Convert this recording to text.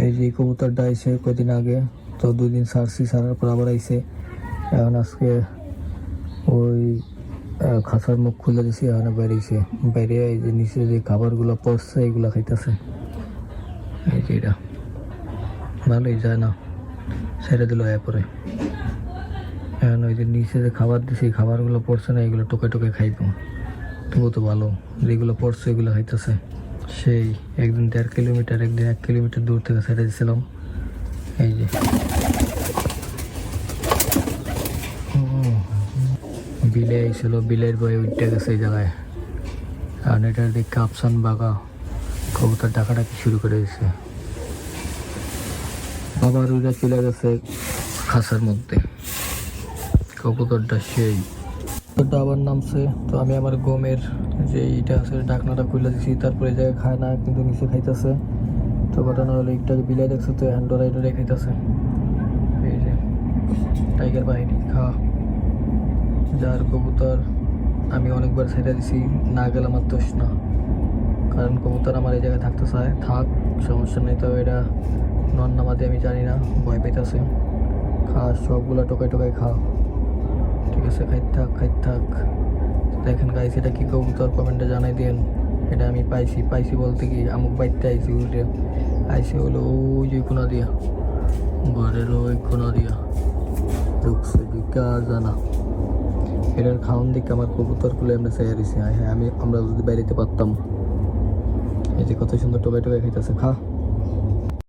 এই যে কবুতরটা আইছে কয়দিন আগে, তো 2 দিন ছাড়ছি, ছাড়ার পর আবার আইছে। এখন আজকে ওই খাঁচার মুখ খুলে দিছি, এখন বেরিয়েছে। বাইরে এই যে নিচে যে খাবারগুলো পড়ছে এগুলো খাইতেছে। এই যে এটা ভালোই যায় না, ছেড়ে দিল এরপরে। এখন ওই যে নিচে যে খাবার দিছি, খাবারগুলো পড়ছে না, এগুলো টোকে টোকে খাইব। তবু তো ভালো, যেগুলো পড়ছে এগুলো খাইতেছে। সেই একদিন 1.5 কিলোমিটার, একদিন 1 কিলোমিটার দূর থেকে ছেড়ে দিয়েছিলাম। এই যে বিলে আইছিল, বিলের বয়ে উঠতে গেছে এই জায়গায়। আর এটার দিকে কাপসান বাগা কবুতর ডাকাডাকি শুরু করে দিয়েছে। আবার ওইটা চলে গেছে খাঁচার মধ্যে। কবুতরটা সেই কবুতরটা আবার নামছে। তো আমি আমার গমের যে এইটা আছে ঢাকনাটা খুলে দিছি, তারপরে এই জায়গায় খায় না, কিন্তু নিচে খাইতেছে। তো ঘটনা হলো একটাকে বিলাই দেখছে, তো হ্যান্ডোরাই ডোরে খাইতেছে। এই যে টাইগার বাহিনী খা যার কবুতর আমি অনেকবার ছেড়ে দিছি, না গেলাম আর দোষ না, কারণ কবুতর আমার এই জায়গায় থাকতে চায়, থাক, সমস্যা নেই। তো এটা নন নামাতে আমি জানি না, ভয় পাইতেছে। খা, সবগুলা টোকাই টোকাই খা, ঠিক আছে? খাইতে থাক, খাইতে থাক। দেখেন গাইস, এটা কি কবুতর কমেন্টে জানাই দিন। এটা আমি পাইছি বলতে কি আমুক বাইতে আইছি, উল্টে আইসি হলো ওই যে কোনা দিয়া, ঘরের ওই কোনা দিয়া ঢুকছে, ঢুকে আর জানা। এটার খাওয়ান দিকে আমার কবুতরগুলো এমনি চাইয়া দিছে। হ্যাঁ, আমরা যদি বাইরেতে পারতাম। এই যে কত সুন্দর টোকাই টোকাই খাইতেছে, খা।